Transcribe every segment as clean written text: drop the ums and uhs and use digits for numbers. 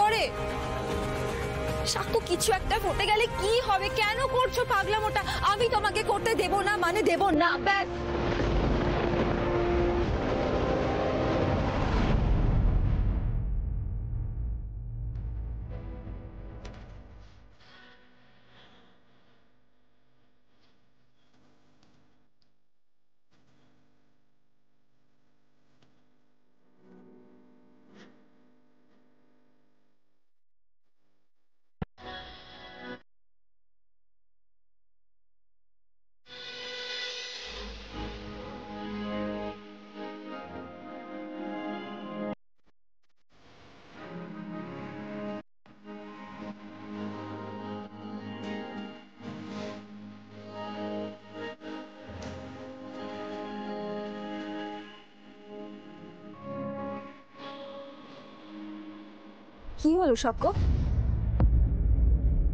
করে? সাক্ষ্য কিছু একটা ঘটে গেলে কি হবে? কেন করছো পাগলামোটা? আমি তোমাকে করতে দেব না মানে দেব না, ব্যাস। কি হলো সাক্ষ্য?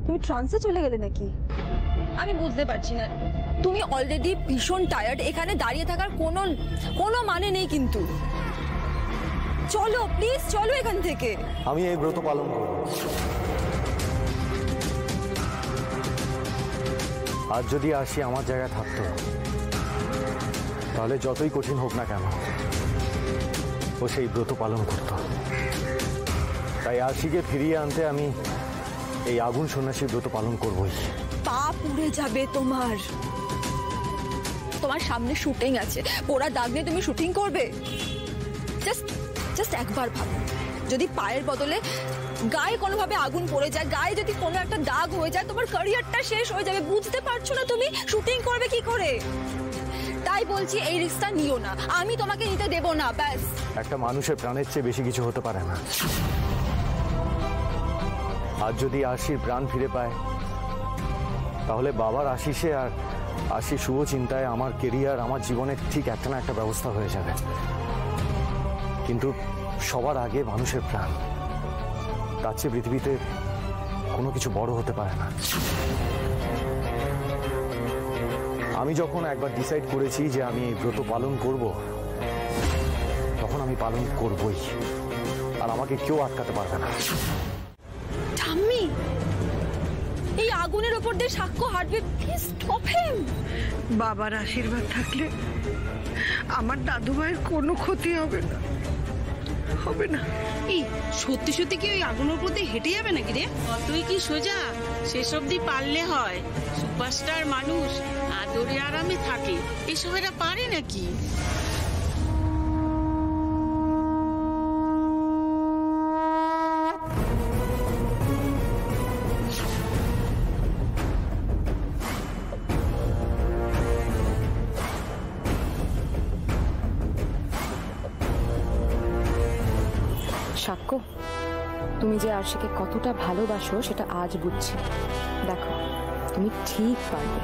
তুমি ট্রান্সে চলে গেলে নাকি? আমি বুঝতে পারছি না। তুমি অলরেডি ভীষণ টায়ার্ড, এখানে দাঁড়িয়ে থাকার কোনো মানে নেই কিন্তু। চলো প্লিজ, চলো এখান থেকে। আমি এই ব্রত পালন করব। আজ যদি আসি আমার জায়গায় থাকতো, তাহলে যতই কঠিন হোক না কেন ও সেই ব্রত পালন করত। তাই আশিকে ফিরিয়ে আনতে আমি এই আগুন সন্ন্যাসী ব্রত পালন করবই। পা পুড়ে যাবে তোমার। তোমার সামনে শুটিং আছে, পোড়া দাগ নিয়ে তুমি শুটিং করবে? জাস্ট একবার ভাবো, যদি পায়ের বদলে গায়ে কোনোভাবে আগুন পড়ে যায়, গায়ে যদি কোনো একটা দাগ হয়ে যায়, তোমার ক্যারিয়ারটা শেষ হয়ে যাবে। বুঝতে পারছো না তুমি? শুটিং করবে কি করে? তাই বলছি এই রিস্কটা নিও না, আমি তোমাকে নিতে দেব না, ব্যাস। একটা মানুষের প্রাণের চেয়ে বেশি কিছু হতে পারে না। আজ যদি আশির প্রাণ ফিরে পায়, তাহলে বাবার আশিসে আর আশির শুভ চিন্তায় আমার কেরিয়ার, আমার জীবনের ঠিক একটা না একটা ব্যবস্থা হয়ে যাবে। কিন্তু সবার আগে মানুষের প্রাণ, তার চেয়ে পৃথিবীতে কোনো কিছু বড় হতে পারে না। আমি যখন একবার ডিসাইড করেছি যে আমি এই ব্রত পালন করব, তখন আমি পালন করবই, আর আমাকে কেউ আটকাতে পারবে না। ঠাম্মি, এই আগুনের উপর দিয়ে সাক্ষ্য হাঁটবে, প্লিজ স্টপ হিম। বাবার আশীর্বাদ থাকলে আমার দাদু ভাইয়ের কোনো ক্ষতি হবে না, হবে না। এই সত্যি সত্যি কি ওই আগুনের উপর দিয়ে হেঁটে যাবে নাকি রে? তুই কি সোজা? শেষ অব্দি পারলে হয়। সুপারস্টার মানুষ আদরে আরামে থাকে, এসব এরা পারে নাকি? সাক্ষ্য, তুমি যে আরশিকে কতটা ভালোবাসো সেটা আজ বুঝছি। দেখো, তুমি ঠিক পারবে।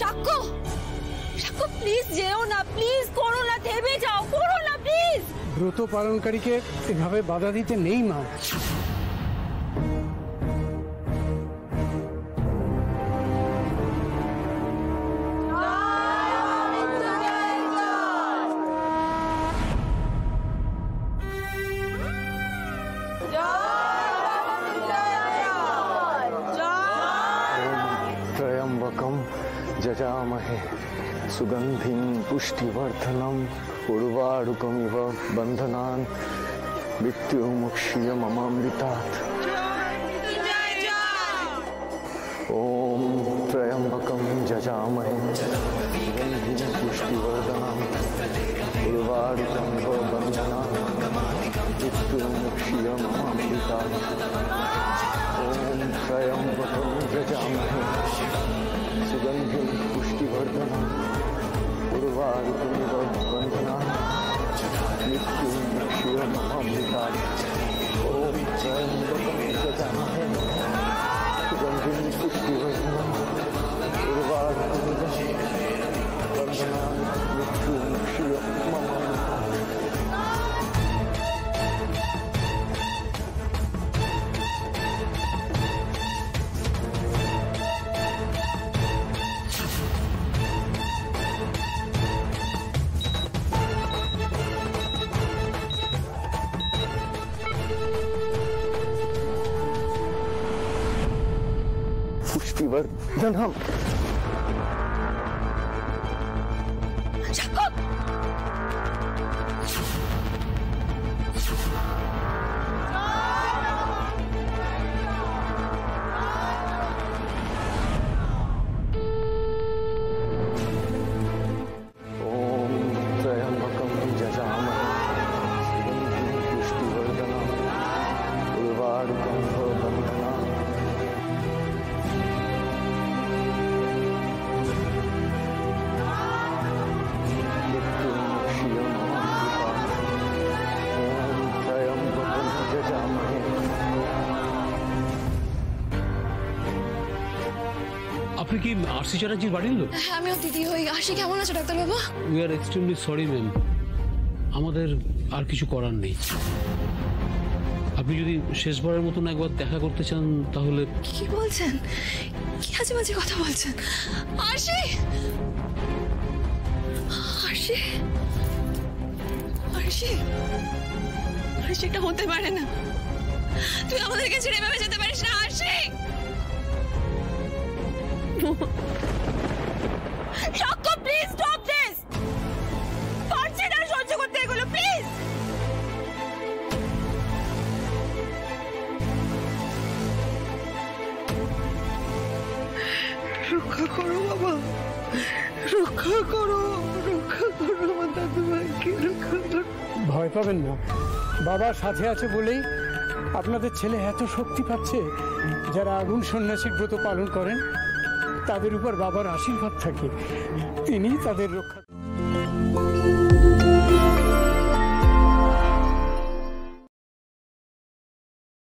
সাক্ষ্য, সাক্ষ্য প্লিজ যেও না, প্লিজ করো না, থেমে যাও, করো না প্লিজ। ব্রত পালনকারীকে এভাবে বাধা দিতে নেই মা। যজামহে সুগন্ধিং পুষ্টিবর্ধনম উর্বারুকমিব বন্ধনান মৃত্যুমুক্ষীয়মৃতাৎ। ওম ত্রয়ম্বকম যজামহে সুগন্ধিং পুষ্টিবর্ধনম উর্বারুকমিব বন্ধনান মৃত্যুমুক্ষীয়মৃতাৎ। ওম ত্রয়ম্বকম যজামহে সুগন্ধিং পুষ্টিবর্ধনম উর্বারুকমিব বন্ধনান মৃত্যুমুক্ষীয়মৃতাৎ। ওম ত্রয়ম্বকম যজামহে সুগন্ধিং পুষ্টিবর্ধনম উর্বারুকমিব বন্ধনান মৃত্যুমুক্ষীয়মৃতাৎ। পুষ্টিবর্ধনম। ওম ত্রয়ম্বকম যজামহে পুষ্টিবর্ধনম উর্বারুকম ভবন্ধনাম। আপনি কি আরসি চ্যাটার্জির বাড়ির লোক? হ্যাঁ, আমিও দিদি হই। আশি কেমন আছো ডাক্তারবাবু? We are extremely sorry ma'am, আমাদের আর কিছু করার নেই। আপনি যদি শেষবারের মতন একবার দেখা করতে চান তাহলে। কি বলছেন? কি আজে বাজে কথা বলছেন? আশি, আশি, আশি, আশি, এটা হতে পারে না। তুই আমাদেরকে ছেড়ে এভাবে যেতে পারিস না আশি। সাক্ষ্য, প্লিজ স্টপ দিস। পারছি না সহ্য করতে এগুলো, প্লিজ। রক্ষা করো বাবা, রক্ষা করো, রক্ষা করো আমার দাদু ভাইকে, রক্ষা করো। ভয় পাবেন না, বাবা সাথে আছে বলেই আপনাদের ছেলে এত শক্তি পাচ্ছে। যারা আগুন সন্ন্যাসীর ব্রত পালন করেন তাদের উপর বাবার আশীর্বাদ থাকে, তিনি তাদের রক্ষা।